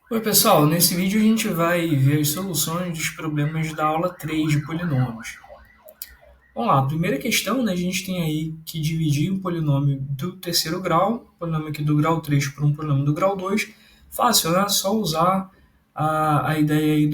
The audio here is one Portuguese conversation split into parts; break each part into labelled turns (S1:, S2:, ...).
S1: Oi, pessoal. Nesse vídeo a gente vai ver as soluções dos problemas da aula 3 de polinômios. Vamos lá, a primeira questão, né, a gente tem aí que dividir um polinômio do terceiro grau, polinômio aqui do grau 3 por um polinômio do grau 2. Fácil, né? Só usar a ideia aí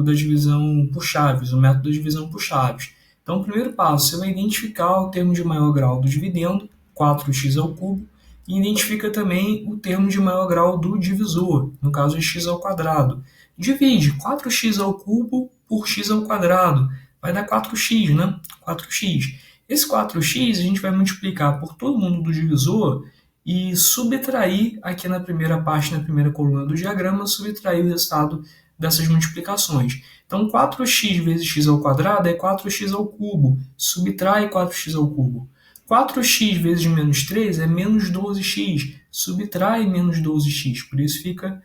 S1: da divisão por chaves, o método da divisão por chaves. Então, o primeiro passo, você vai identificar o termo de maior grau do dividendo, 4x ao cubo, e identifica também o termo de maior grau do divisor, no caso é x ao quadrado. Divide 4x ao cubo por x ao quadrado, vai dar 4x, né? 4x. Esse 4x a gente vai multiplicar por todo mundo do divisor e subtrair aqui na primeira parte, na primeira coluna do diagrama, subtrair o resultado dessas multiplicações. Então, 4x vezes x ao quadrado é 4x ao cubo. Subtrai 4x ao cubo. 4x vezes menos 3 é menos 12x. Subtrai menos 12x. Por isso fica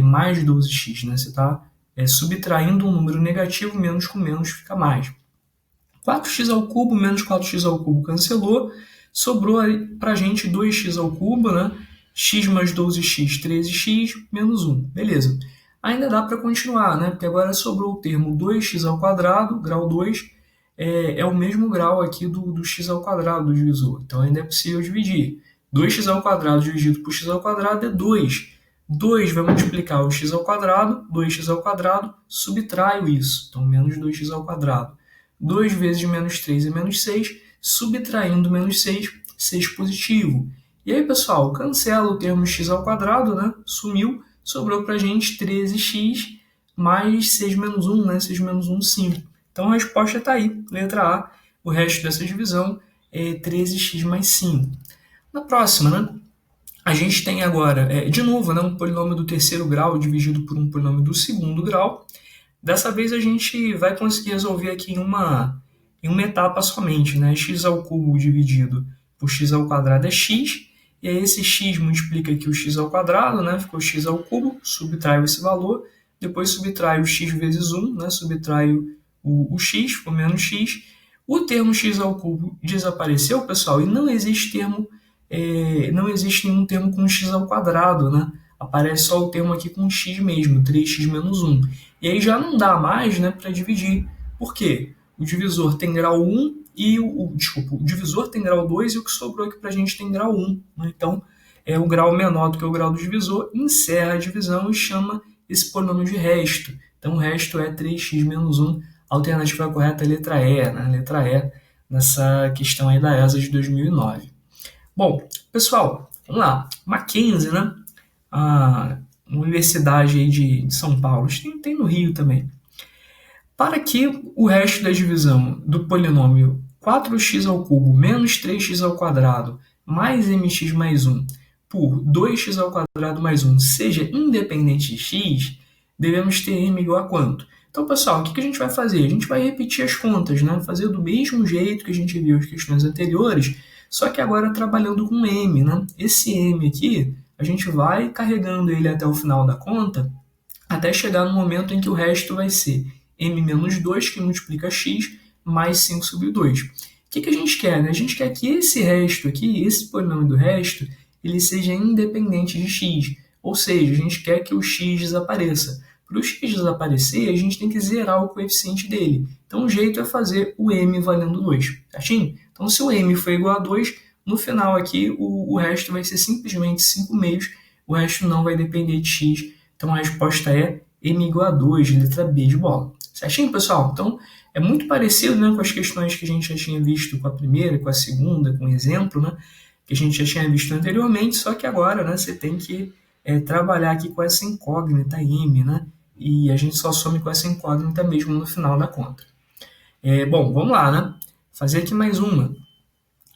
S1: mais 12x. Né? Você está subtraindo um número negativo, menos com menos fica mais. 4x ao cubo menos 4x ao cubo cancelou. Sobrou para a gente 2x ao cubo, né? X mais 12x, 13x, menos 1. Beleza. Ainda dá para continuar, né? Porque agora sobrou o termo 2x ao quadrado, grau 2, é o mesmo grau aqui do x ao quadrado do divisor. Então ainda é possível dividir. 2x ao quadrado dividido por x ao quadrado é 2. 2 vai multiplicar o x ao quadrado, 2x ao quadrado, subtraio isso. Então, menos 2x ao quadrado. 2 vezes menos 3 é menos 6, subtraindo menos 6, 6 positivo. E aí, pessoal, cancela o termo x ao quadrado, né? Sumiu, sobrou para a gente 13x mais 6 menos 1, né? 6 menos 1, 5. Então a resposta está aí, letra A. O resto dessa divisão é 13x mais 5. Na próxima, né? A gente tem agora, de novo, né, um polinômio do terceiro grau dividido por um polinômio do segundo grau. Dessa vez a gente vai conseguir resolver aqui em uma etapa somente, né? X ao cubo dividido por x ao quadrado é x, e aí esse x multiplica aqui o x ao quadrado, né? Ficou x ao cubo, subtraio esse valor, depois subtraio x vezes 1, né? Subtraio o x, ficou menos x. O termo x ao cubo desapareceu, pessoal, e não existe nenhum termo com x ao quadrado, né? Aparece só o termo aqui com x mesmo, 3x menos 1. E aí já não dá mais, né, para dividir. Por quê? O divisor tem grau 1 e o divisor tem grau 2 e o que sobrou aqui para a gente tem grau 1. Né? Então, é o grau menor do que o grau do divisor, encerra a divisão e chama esse polinômio de resto. Então, o resto é 3x menos 1. A alternativa correta é a letra E, né? Letra E, nessa questão aí da ESA de 2009. Bom, pessoal, vamos lá. Mackenzie, né? A Universidade aí de São Paulo, tem no Rio também. Para que o resto da divisão do polinômio 4x ao cubo menos 3x ao quadrado mais mx mais 1 por 2x ao quadrado mais 1 seja independente de x, devemos ter m igual a quanto? Então, pessoal, o que a gente vai fazer? A gente vai repetir as contas, né? Fazer do mesmo jeito que a gente viu as questões anteriores, só que agora trabalhando com m, né? Esse m aqui, a gente vai carregando ele até o final da conta, até chegar no momento em que o resto vai ser m menos 2, que multiplica x, mais 5 sobre 2. O que a gente quer? Né? A gente quer que esse resto aqui, esse polinômio do resto, ele seja independente de x. Ou seja, a gente quer que o x desapareça. Para o x desaparecer, a gente tem que zerar o coeficiente dele. Então, o jeito é fazer o m valendo 2. Certinho? Então, se o m for igual a 2, no final aqui, o resto vai ser simplesmente 5 meios. O resto não vai depender de x. Então, a resposta é m igual a 2, letra B de bola. Certinho, pessoal? Então, é muito parecido, né, com as questões que a gente já tinha visto com a primeira, com a segunda, com o exemplo, né, que a gente já tinha visto anteriormente, só que agora, né, você tem que trabalhar aqui com essa incógnita m, né, e a gente só some com essa incógnita mesmo no final da conta. Bom, vamos lá, né? Fazer aqui mais uma.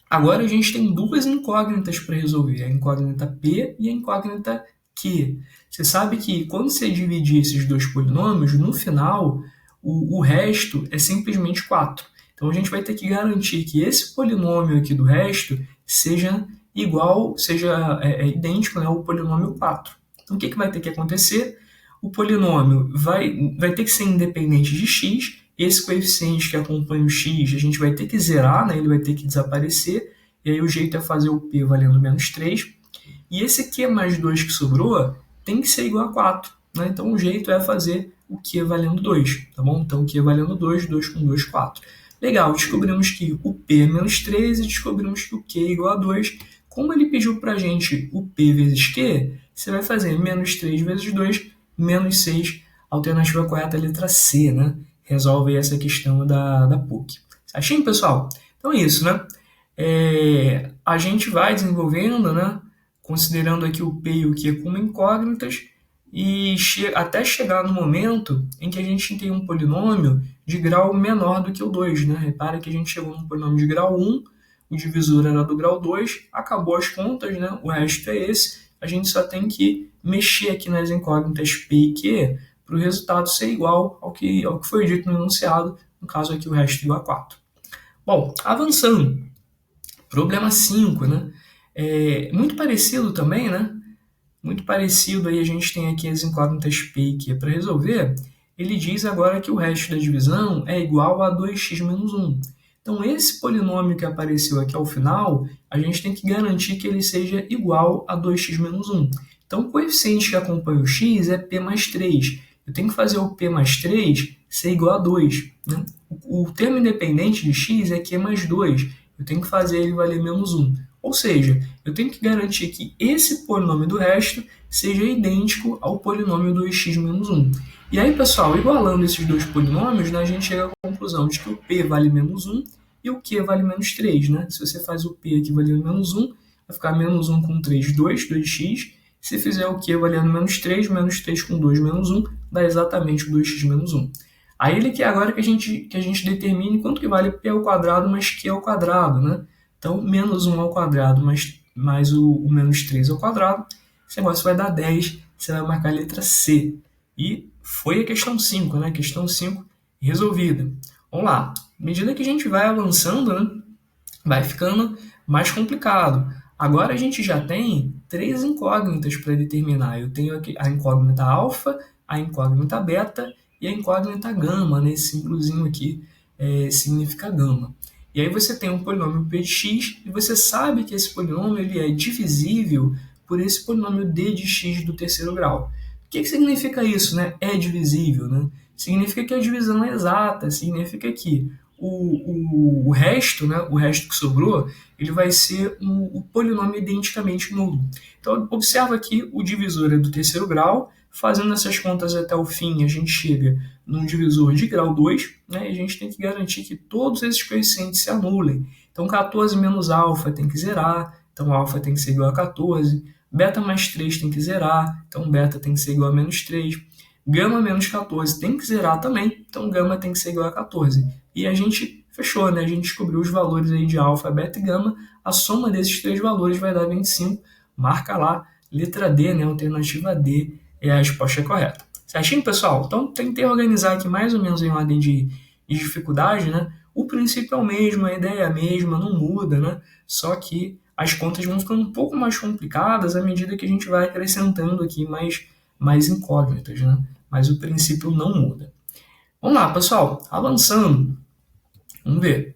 S1: Agora a gente tem duas incógnitas para resolver, a incógnita P e a incógnita Q. Você sabe que quando você dividir esses dois polinômios, no final, o resto é simplesmente 4. Então a gente vai ter que garantir que esse polinômio aqui do resto seja igual, seja idêntico, né, ao polinômio 4. Então o que vai ter que acontecer? O polinômio vai ter que ser independente de x, esse coeficiente que acompanha o x a gente vai ter que zerar, né? Ele vai ter que desaparecer, e aí o jeito é fazer o p valendo menos 3. E esse q mais 2 que sobrou tem que ser igual a 4. né? Então o jeito é fazer o Q valendo 2, tá bom? Então o Q valendo 2, 2 com 2, 4. Legal, descobrimos que o P é menos 3 e descobrimos que o Q é igual a 2. Como ele pediu para a gente o P vezes Q, você vai fazer menos 3 vezes 2, menos 6. Alternativa correta é a letra C, né? Resolve aí essa questão da PUC. Certinho, pessoal? Então é isso, né? A gente vai desenvolvendo, né? Considerando aqui o P e o Q como incógnitas, e até chegar no momento em que a gente tem um polinômio de grau menor do que o 2, né? Repara que a gente chegou num polinômio de grau 1, o divisor era do grau 2, acabou as contas, né? O resto é esse. A gente só tem que mexer aqui nas incógnitas P e Q para o resultado ser igual ao que foi dito no enunciado, no caso aqui o resto é igual a 4. Bom, avançando, problema 5, né? Muito parecido também, né? Muito parecido, aí a gente tem aqui as incógnitas P e Q para resolver. Ele diz agora que o resto da divisão é igual a 2x menos 1. Então, esse polinômio que apareceu aqui ao final, a gente tem que garantir que ele seja igual a 2x menos 1. Então, o coeficiente que acompanha o x é P mais 3. Eu tenho que fazer o P mais 3 ser igual a 2. Né? O termo independente de x é Q mais 2. Eu tenho que fazer ele valer menos 1. Ou seja, eu tenho que garantir que esse polinômio do resto seja idêntico ao polinômio 2x menos 1. E aí, pessoal, igualando esses dois polinômios, né, a gente chega à conclusão de que o P vale menos 1 e o Q vale menos 3. Né? Se você faz o P aqui valendo menos 1, vai ficar menos 1 com 3, 2, 2x. Se fizer o Q valendo menos 3 com 2, menos 1, dá exatamente o 2x menos 1. Aí ele quer agora que a gente determine quanto que vale P ao quadrado mais Q ao quadrado, né? Então, menos 1 ao quadrado mais o menos 3 ao quadrado, esse negócio vai dar 10, você vai marcar a letra C. E foi a questão 5, né? Questão 5 resolvida. Vamos lá. À medida que a gente vai avançando, né? Vai ficando mais complicado. Agora a gente já tem 3 incógnitas para determinar. Eu tenho aqui a incógnita alfa, a incógnita beta e a incógnita gama, né? Esse símbolozinho aqui significa gama. E aí você tem um polinômio p de x e você sabe que esse polinômio ele é divisível por esse polinômio d de x do terceiro grau. O que significa isso, né? É divisível, né? Significa que a divisão é exata, significa que o resto, né, o resto que sobrou, ele vai ser um polinômio identicamente nulo. Então, observa que o divisor é do terceiro grau. Fazendo essas contas até o fim, a gente chega num divisor de grau 2, né, e a gente tem que garantir que todos esses coeficientes se anulem. Então, 14 menos alfa tem que zerar, então alfa tem que ser igual a 14. Beta mais 3 tem que zerar, então beta tem que ser igual a menos 3. Gama menos 14 tem que zerar também, então gama tem que ser igual a 14. E a gente fechou, né? A gente descobriu os valores aí de alfa, beta e gama. A soma desses 3 valores vai dar 25. Marca lá, letra D, né? Alternativa D é a resposta correta. Certinho, pessoal? Então, tentei organizar aqui mais ou menos em ordem de dificuldade, né? O princípio é o mesmo, a ideia é a mesma, não muda, né? Só que as contas vão ficando um pouco mais complicadas à medida que a gente vai acrescentando aqui mais incógnitas, né? Mas o princípio não muda. Vamos lá, pessoal. Avançando. Vamos ver.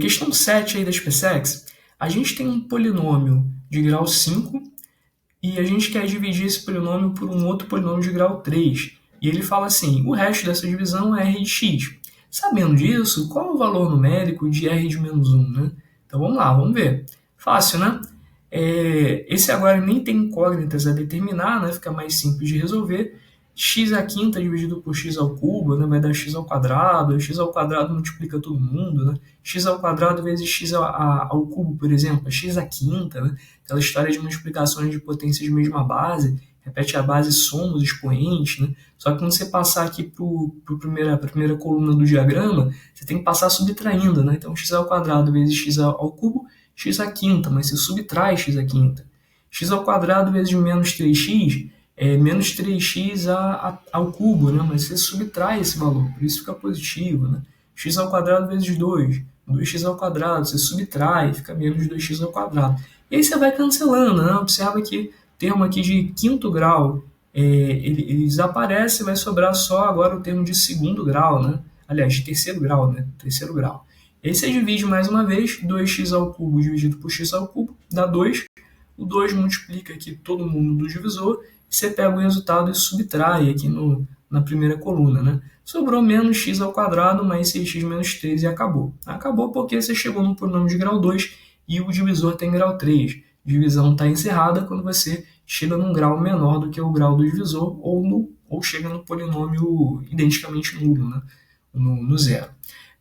S1: Questão 7 aí da SpaceX. A gente tem um polinômio de grau 5 e a gente quer dividir esse polinômio por um outro polinômio de grau 3. E ele fala assim, o resto dessa divisão é r de x. Sabendo disso, qual é o valor numérico de r de menos 1? Né? Então vamos lá, vamos ver. Fácil, né? Esse agora nem tem incógnitas a determinar, né? Fica mais simples de resolver. X à quinta dividido por x ao cubo, né? Vai dar x ao quadrado multiplica todo mundo, né? X ao quadrado vezes x ao cubo, por exemplo, é x à quinta, né? Aquela história de multiplicações de potências de mesma base, repete a base, soma os expoentes, né? Só que quando você passar aqui para a primeira coluna do diagrama, você tem que passar subtraindo, né? Então x ao quadrado vezes x ao cubo, x à quinta, mas você subtrai x à quinta. X ao quadrado vezes menos 3x menos 3x ao cubo, né? Mas você subtrai esse valor, por isso fica positivo, né? X ao quadrado vezes 2, 2x ao quadrado, você subtrai, fica menos 2x ao quadrado. E aí você vai cancelando, né? Observa que o termo aqui de quinto grau, ele desaparece, vai sobrar só agora o termo de segundo grau, né? Aliás, de terceiro grau, né? Terceiro grau. E aí você divide mais uma vez, 2x ao cubo dividido por x ao cubo, dá 2. O 2 multiplica aqui todo mundo do divisor, você pega o resultado e subtrai aqui na primeira coluna, né? Sobrou menos x ao quadrado mais 6x menos 3 e acabou. Acabou porque você chegou no polinômio de grau 2 e o divisor tem grau 3. Divisão está encerrada quando você chega num grau menor do que o grau do divisor ou chega no polinômio identicamente nulo, né? no zero.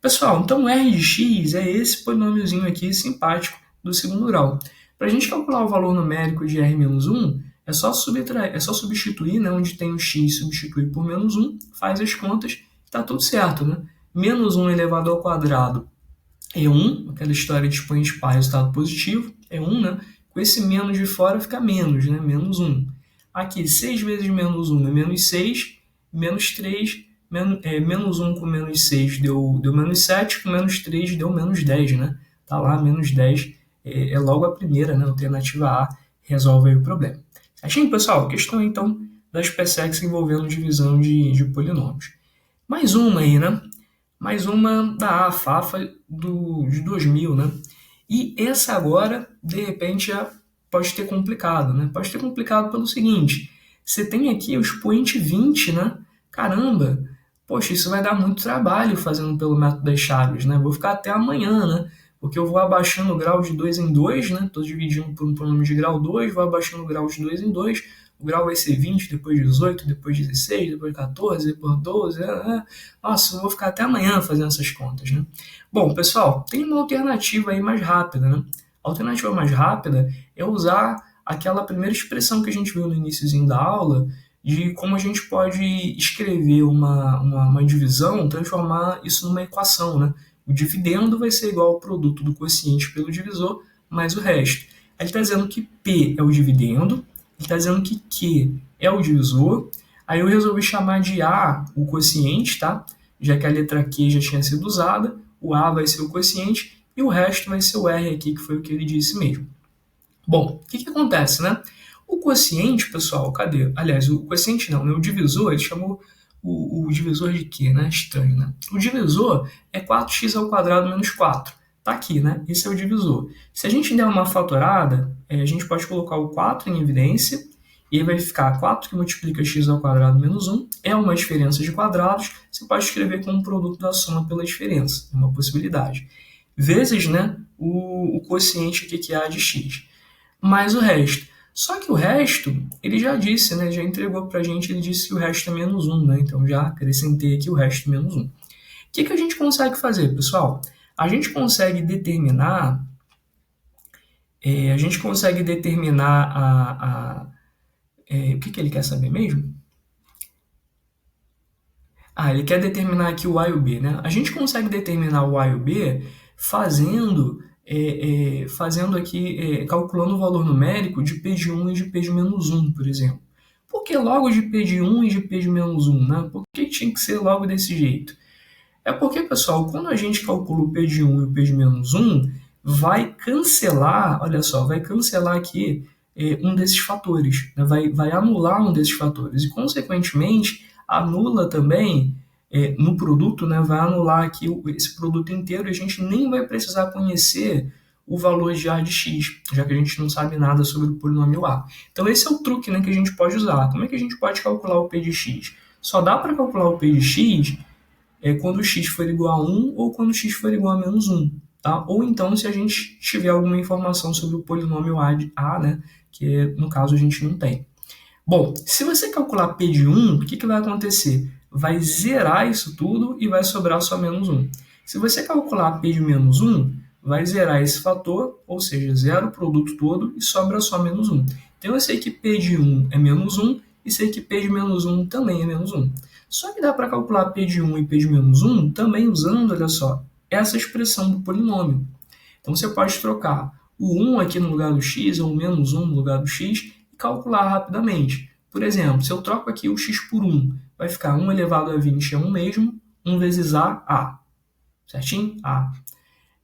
S1: Pessoal, então R de x é esse polinômiozinho aqui simpático do segundo grau. Para a gente calcular o valor numérico de R menos 1, é só substituir, né, onde tem o x, substituir por menos 1, faz as contas, está tudo certo. Né? Menos 1 elevado ao quadrado é 1, aquela história de expoente par, resultado positivo, é 1, né? Com esse menos de fora fica menos, né? Menos 1. Aqui, 6 vezes menos 1 é menos 6, menos 3, menos 1 com menos 6 deu menos 7, com menos 3 deu menos 10, né? Tá lá, menos 10 é logo a primeira, né? Alternativa A resolve aí o problema. Certinho, pessoal? Questão, então, das PSECs envolvendo divisão de polinômios. Mais uma aí, né? Mais uma da AFAFA de 2000, né? E essa agora, de repente, já pode ter complicado, né? Pode ter complicado pelo seguinte, você tem aqui o expoente 20, né? Caramba, poxa, isso vai dar muito trabalho fazendo pelo método das chaves, né? Vou ficar até amanhã, né? Porque eu vou abaixando o grau de 2 em 2, né? Estou dividindo por um polinômio de grau 2, vou abaixando o grau de 2 em 2, o grau vai ser 20, depois 18, depois 16, depois 14, depois 12. Nossa, eu vou ficar até amanhã fazendo essas contas, né? Bom, pessoal, tem uma alternativa aí mais rápida, né? A alternativa mais rápida é usar aquela primeira expressão que a gente viu no iníciozinho da aula, de como a gente pode escrever uma divisão, transformar isso numa equação, né? O dividendo vai ser igual ao produto do quociente pelo divisor, mais o resto. Ele está dizendo que P é o dividendo, ele está dizendo que Q é o divisor, aí eu resolvi chamar de A o quociente, tá? Já que a letra Q já tinha sido usada, o A vai ser o quociente e o resto vai ser o R aqui, que foi o que ele disse mesmo. Bom, o que acontece, né? O quociente, pessoal, cadê? Aliás, o quociente não, né? O divisor, ele chamou o divisor de quê, né? Estranho, né? O divisor é 4x ao quadrado menos 4. Tá aqui, né? Esse é o divisor. Se a gente der uma fatorada, a gente pode colocar o 4 em evidência, e aí vai ficar 4 que multiplica x ao quadrado menos 1, é uma diferença de quadrados, você pode escrever como produto da soma pela diferença, é uma possibilidade. Vezes, né, o quociente aqui que é A de x, mais o resto. Só que o resto, ele já disse, né, já entregou pra gente, ele disse que o resto é menos 1, né, então já acrescentei aqui o resto menos 1. O que a gente consegue fazer, pessoal? A gente consegue determinar, o que ele quer saber mesmo? Ele quer determinar aqui o A e o B, né? A gente consegue determinar o A e o B fazendo aqui, calculando o valor numérico de P de 1 e de P de menos 1, por exemplo. Por que logo de P de 1 e de P de menos 1, né? Por que tinha que ser logo desse jeito? É porque, pessoal, quando a gente calcula o P de 1 e o P de menos 1, vai cancelar, olha só, vai cancelar aqui um desses fatores, né? vai anular um desses fatores e, consequentemente, anula também no produto, né? Vai anular aqui esse produto inteiro e a gente nem vai precisar conhecer o valor de A de x, já que a gente não sabe nada sobre o polinômio A. Então esse é o truque, né, que a gente pode usar. Como é que a gente pode calcular o P de x? Só dá para calcular o P de x quando x for igual a 1 ou quando x for igual a menos 1. Tá? Ou então se a gente tiver alguma informação sobre o polinômio A, né, que no caso a gente não tem. Bom, se você calcular P de 1, o que vai acontecer? Vai zerar isso tudo e vai sobrar só menos 1. Se você calcular P de menos 1, vai zerar esse fator, ou seja, zera o produto todo e sobra só menos 1. Então eu sei que P de 1 é menos 1 e sei que P de menos 1 também é menos 1. Só que dá para calcular P de 1 e P de menos 1 também usando, olha só, essa expressão do polinômio. Então você pode trocar o 1 aqui no lugar do x ou o menos 1 no lugar do x e calcular rapidamente. Por exemplo, se eu troco aqui o x por 1, vai ficar 1 elevado a 20 é 1 mesmo, 1 vezes A. Certinho? A.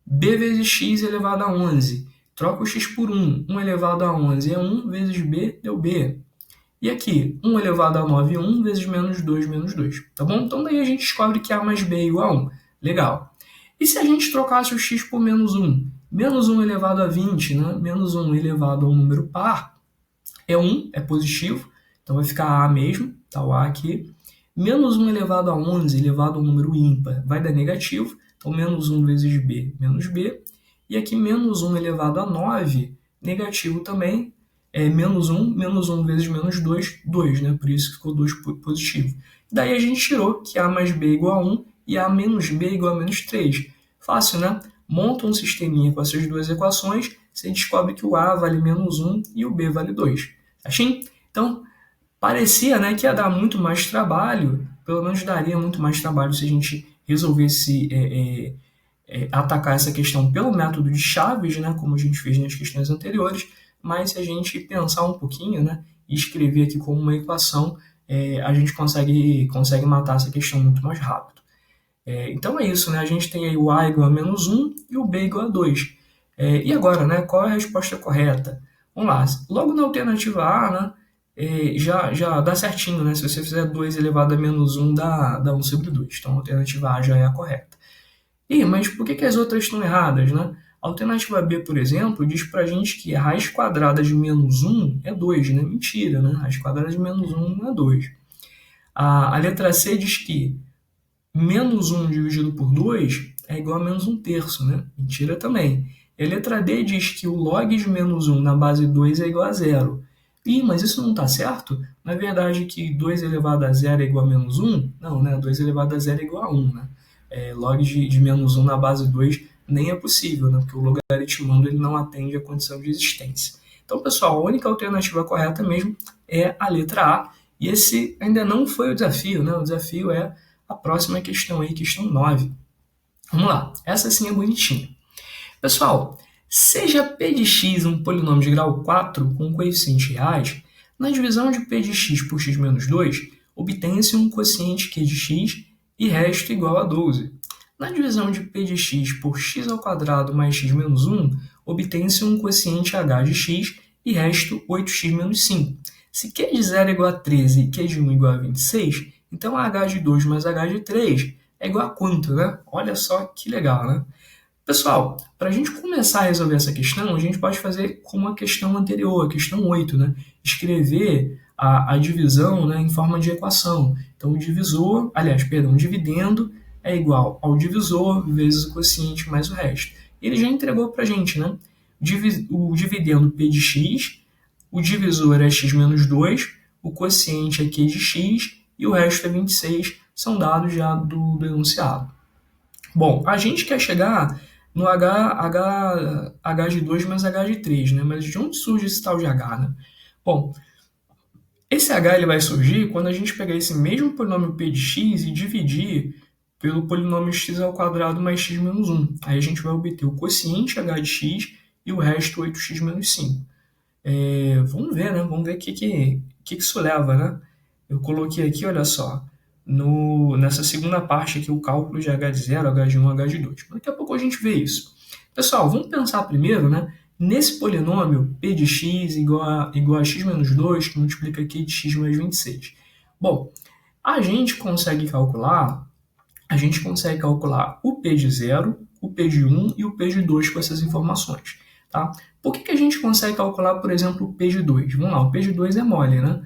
S1: B vezes x elevado a 11. Troca o x por 1, 1 elevado a 11 é 1 vezes B, deu B. E aqui, 1 elevado a 9 é 1 vezes menos 2, menos 2. Tá bom? Então daí a gente descobre que A mais B é igual a 1. Legal. E se a gente trocasse o x por menos 1? Menos 1 elevado a 20, né? Menos 1 elevado a um número par é 1, é positivo. Então vai ficar A mesmo, tá o A aqui. Menos 1 elevado a 11 elevado a um número ímpar vai dar negativo. Então menos 1 vezes B, menos B. E aqui menos 1 elevado a 9, negativo também. Menos 1 vezes menos 2, 2, né? Por isso que ficou 2 positivo. Daí a gente tirou que A mais B é igual a 1 e A menos B é igual a menos 3. Fácil, né? Monta um sisteminha com essas duas equações, você descobre que o A vale menos 1 e o B vale 2. Assim? Então, parecia, né, que ia dar muito mais trabalho, pelo menos daria muito mais trabalho se a gente resolvesse atacar essa questão pelo método de chaves, né, como a gente fez nas questões anteriores, mas se a gente pensar um pouquinho, né, e escrever aqui como uma equação, a gente consegue matar essa questão muito mais rápido. Então é isso, né? A gente tem aí o A igual a menos 1 e o B igual a 2. E agora, né? Qual é a resposta correta? Vamos lá. Logo na alternativa A, né? Já dá certinho, né? Se você fizer 2 elevado a menos 1, dá 1 sobre 2. Então a alternativa A já é a correta. Mas por que as outras estão erradas, né? A alternativa B, por exemplo, diz pra gente que a raiz quadrada de menos 1 é 2, né? Mentira, né? A raiz quadrada de menos 1 não é 2. A letra C diz que menos 1 dividido por 2 é igual a menos 1 terço, né? Mentira também. E a letra D diz que o log de menos 1 na base 2 é igual a zero. Mas isso não está certo? Não é verdade que 2 elevado a zero é igual a menos 1? Não, né? 2 elevado a zero é igual a 1, né? Log de menos 1 na base 2 nem é possível, né? Porque o logaritmando ele não atende à condição de existência. Então, pessoal, a única alternativa correta mesmo é a letra A. E esse ainda não foi o desafio, né? O desafio é a próxima questão aí, questão 9. Vamos lá, essa sim é bonitinha. Pessoal, seja p de x um polinômio de grau 4 com coeficientes reais, na divisão de p de x por x menos 2, obtém-se um quociente q de x e resto igual a 12. Na divisão de p de x por x ao quadrado mais x menos 1, obtém-se um quociente h de x e resto 8x menos 5. Se q de 0 é igual a 13 e q de 1 é igual a 26, então h de 2 mais h de 3 é igual a quanto, né? Olha só que legal, né? Pessoal, para a gente começar a resolver essa questão, a gente pode fazer como a questão anterior, a questão 8, né? Escrever a divisão, né, em forma de equação. Então, o dividendo é igual ao divisor vezes o quociente mais o resto. Ele já entregou para a gente, né? O dividendo p de x, o divisor é x menos 2, o quociente é q de x e o resto é 26, são dados já do enunciado. Bom, a gente quer chegar no H de 2 mais H de 3, né? Mas de onde surge esse tal de H, né? Bom, esse H ele vai surgir quando a gente pegar esse mesmo polinômio p de x e dividir pelo polinômio x ao quadrado mais x menos 1. Aí a gente vai obter o quociente h de x e o resto 8x menos 5. Vamos ver, né? Vamos ver o que isso leva, né? Eu coloquei aqui, olha só, nessa segunda parte aqui o cálculo de h de 0, h de 1, h de 2. Daqui a pouco a gente vê isso. Pessoal, vamos pensar primeiro, né? Nesse polinômio p de x igual a x menos 2, que multiplica aqui de x mais 26. Bom, a gente consegue calcular o p de 0, o p de 1 e o p de 2 com essas informações. Tá? Por que a gente consegue calcular, por exemplo, o p de 2? Vamos lá, o p de 2 é mole, né?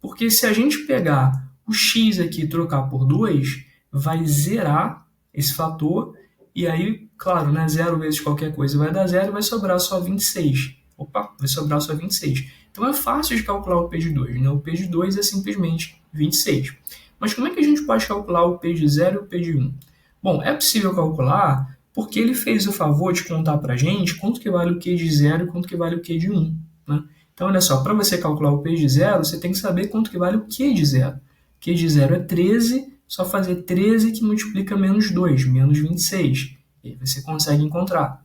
S1: Porque se a gente pegar o x aqui e trocar por 2, vai zerar esse fator, e aí, claro, né, 0 vezes qualquer coisa vai dar 0 e vai sobrar só 26. Opa, vai sobrar só 26. Então é fácil de calcular o p de 2, né? O p de 2 é simplesmente 26. Mas como é que a gente pode calcular o p de 0 e o p de 1? Bom, é possível calcular porque ele fez o favor de contar para a gente quanto que vale o q de 0 e quanto que vale o q de 1. Né? Então, olha só, para você calcular o p de 0, você tem que saber quanto que vale o q de 0. Q de 0 é 13, só fazer 13 que multiplica menos 2, menos 26. E aí você consegue encontrar.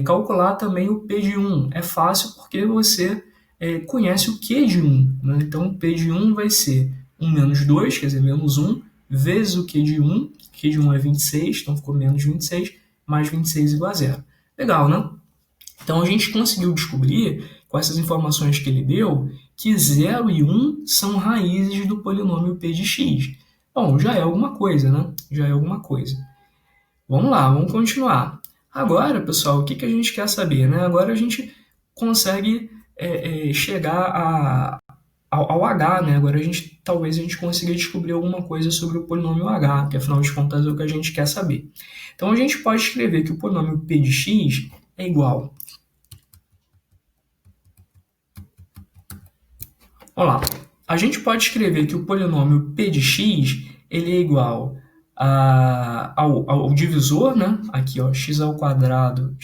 S1: Calcular também o p de 1 é fácil porque você conhece o q de 1. Né? Então, o p de 1 vai ser 1 menos 2, quer dizer, menos 1, vezes o q de 1. Q de 1 é 26, então ficou menos 26, mais 26 igual a 0. Legal, né? Então, a gente conseguiu descobrir, com essas informações que ele deu, que 0 e 1 são raízes do polinômio p de x. Bom, já é alguma coisa, né? Já é alguma coisa. Vamos lá, vamos continuar. Agora, pessoal, o que a gente quer saber, né? Agora a gente consegue chegar ao h, né? Agora talvez a gente consiga descobrir alguma coisa sobre o polinômio h, que afinal de contas é o que a gente quer saber. Então a gente pode escrever que o polinômio p de x é igual. Vamos lá. A gente pode escrever que o polinômio p de x ele é igual ao divisor, né? Aqui, ó, x ao quadrado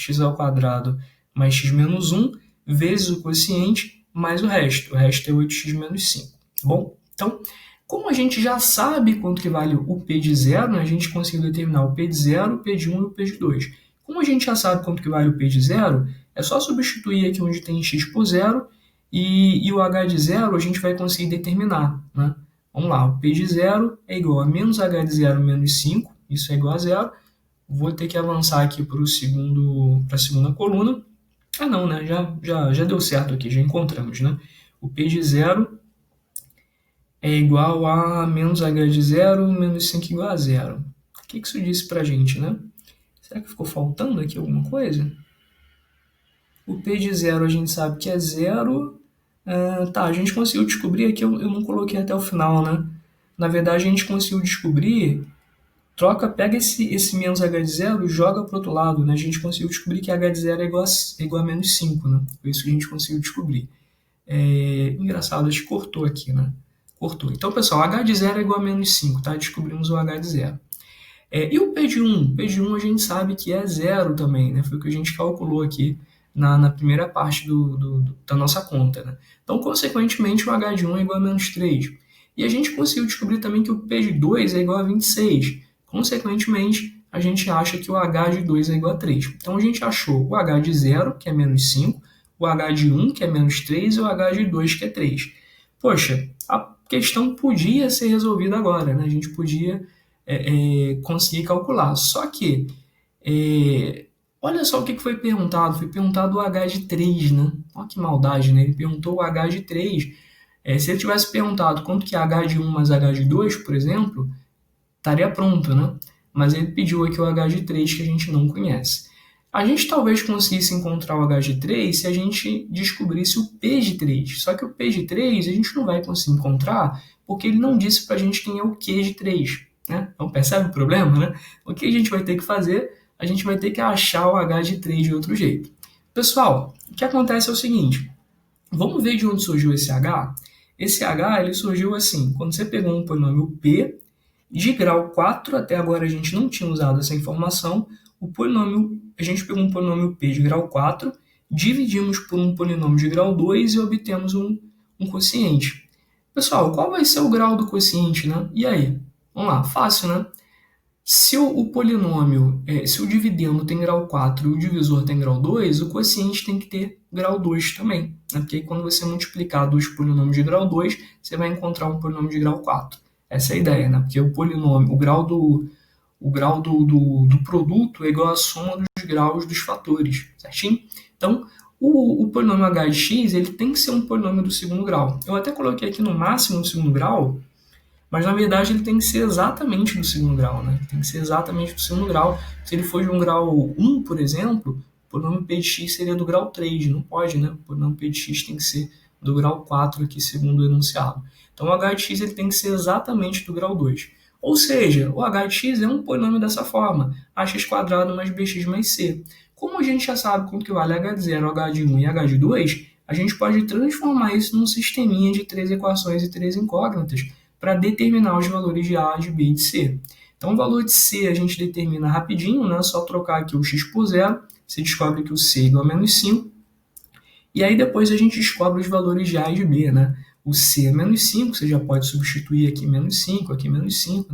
S1: mais x menos 1 vezes o quociente mais o resto. O resto é 8x menos 5. Tá bom? Então, como a gente já sabe quanto que vale o p de 0, né, a gente conseguiu determinar o p de 0, o p de 1 e o p de 2. Como a gente já sabe quanto que vale o p de 0, é só substituir aqui onde tem x por 0 e o h de 0 a gente vai conseguir determinar. Né? Vamos lá, o p de 0 é igual a menos h de 0 menos 5, isso é igual a 0. Vou ter que avançar aqui para a segunda coluna. Ah não, né? Já deu certo aqui, já encontramos. Né? O p de 0 é igual a menos h de 0 menos 5 igual a 0. O que isso disse para a gente, né? Será que ficou faltando aqui alguma coisa? O p de 0 a gente sabe que é 0. Tá, a gente conseguiu descobrir aqui, eu não coloquei até o final, né? Na verdade, a gente conseguiu descobrir, pega esse menos h de 0 e joga para o outro lado, né? A gente conseguiu descobrir que h de 0 é igual a menos 5, né? Foi isso que a gente conseguiu descobrir. Engraçado, a gente cortou aqui, né? Cortou. Então, pessoal, h de 0 é igual a menos 5, tá? Descobrimos o h de 0. E o P de 1? O P de 1 a gente sabe que é 0 também, né? Foi o que a gente calculou aqui na primeira parte da nossa conta, né? Então, consequentemente, o H de 1 é igual a menos 3. E a gente conseguiu descobrir também que o P de 2 é igual a 26. Consequentemente, a gente acha que o H de 2 é igual a 3. Então, a gente achou o H de 0, que é menos 5, o H de 1, que é menos 3, e o H de 2, que é 3. Poxa, a questão podia ser resolvida agora, né? A gente podia conseguir calcular. Só que, olha só o que foi perguntado. Foi perguntado o H de 3, né? Olha que maldade, né? Ele perguntou o H de 3. Se ele tivesse perguntado quanto que é H de 1 mais H de 2, por exemplo, estaria pronto, né? Mas ele pediu aqui o H de 3 que a gente não conhece. A gente talvez conseguisse encontrar o H de 3 se a gente descobrisse o P de 3. Só que o P de 3 a gente não vai conseguir encontrar porque ele não disse pra gente quem é o Q de 3. Né? Então percebe o problema? Né? O que a gente vai ter que fazer? A gente vai ter que achar o H de 3 de outro jeito. Pessoal, o que acontece é o seguinte. Vamos ver de onde surgiu esse H? Esse H ele surgiu assim, quando você pegou um polinômio P de grau 4, até agora a gente não tinha usado essa informação, a gente pegou um polinômio P de grau 4, dividimos por um polinômio de grau 2 e obtemos um quociente. Pessoal, qual vai ser o grau do quociente, né? E aí? Vamos lá, fácil, né? Se o polinômio, se o dividendo tem grau 4 e o divisor tem grau 2, o quociente tem que ter grau 2 também. Né? Porque aí, quando você multiplicar dois polinômios de grau 2, você vai encontrar um polinômio de grau 4. Essa é a ideia, né? Porque o polinômio, o grau do produto é igual à soma dos graus dos fatores, certinho? Então, o polinômio h de x ele tem que ser um polinômio do segundo grau. Eu até coloquei aqui no máximo do segundo grau, mas na verdade ele tem que ser exatamente do segundo grau, né? Tem que ser exatamente do segundo grau. Se ele for de um grau 1, por exemplo, o polinômio p de x seria do grau 3, não pode, né? O polinômio p de x tem que ser do grau 4 aqui, segundo o enunciado. Então o h de x ele tem que ser exatamente do grau 2. Ou seja, o h de x é um polinômio dessa forma, ax² mais bx mais c. Como a gente já sabe quanto que vale h de 0, h de 1 e h de 2, a gente pode transformar isso num sisteminha de 3 equações e 3 incógnitas para determinar os valores de A, de B e de C. Então, o valor de C a gente determina rapidinho, né? Só trocar aqui o x por 0, você descobre que o C é igual a menos 5, e aí depois a gente descobre os valores de A e de B, né? O C é menos 5, você já pode substituir aqui menos 5,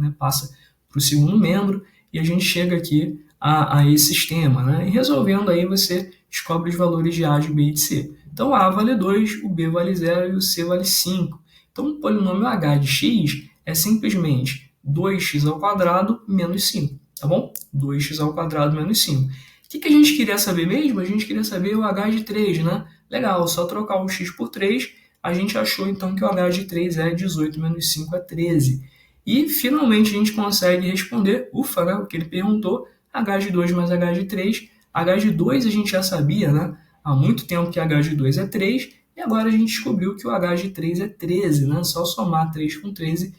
S1: né? Passa para o segundo membro, e a gente chega aqui a esse sistema, né? E resolvendo aí você descobre os valores de A, de B e de C. Então, o A vale 2, o B vale 0 e o C vale 5. Então, o polinômio h de x é simplesmente 2x² menos 5, tá bom? 2x² menos 5. O que a gente queria saber mesmo? A gente queria saber o h de 3, né? Legal, só trocar o x por 3, a gente achou então que o h de 3 é 18 menos 5 é 13. E finalmente a gente consegue responder, ufa, né? O que ele perguntou, h de 2 mais h de 3. H de 2 a gente já sabia, né? Há muito tempo que h de 2 é 3, e agora a gente descobriu que o h de 3 é 13, né? Só somar 3 com 13,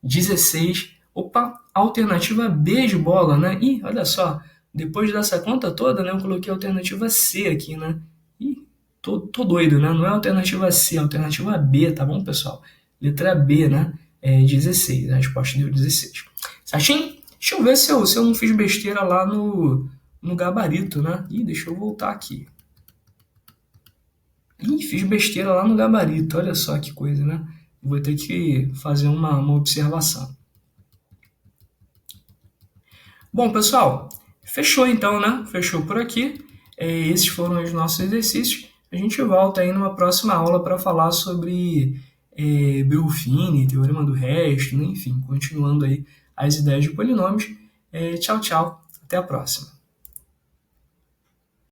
S1: 16. Opa, alternativa B de bola, né? Ih, olha só, depois dessa conta toda, né, eu coloquei a alternativa C aqui, né? Ih, tô doido, né? Não é a alternativa C, é a alternativa B, tá bom, pessoal? Letra B, né? É 16, a resposta deu 16. Certinho? Deixa eu ver se eu não fiz besteira lá no gabarito, né? Ih, deixa eu voltar aqui. Ih, fiz besteira lá no gabarito, olha só que coisa, né? Vou ter que fazer uma observação. Bom, pessoal, fechou então, né? Fechou por aqui. Esses foram os nossos exercícios. A gente volta aí numa próxima aula para falar sobre Beufine, Teorema do Resto, né? Enfim, continuando aí as ideias de polinômios. Tchau, tchau. Até a próxima.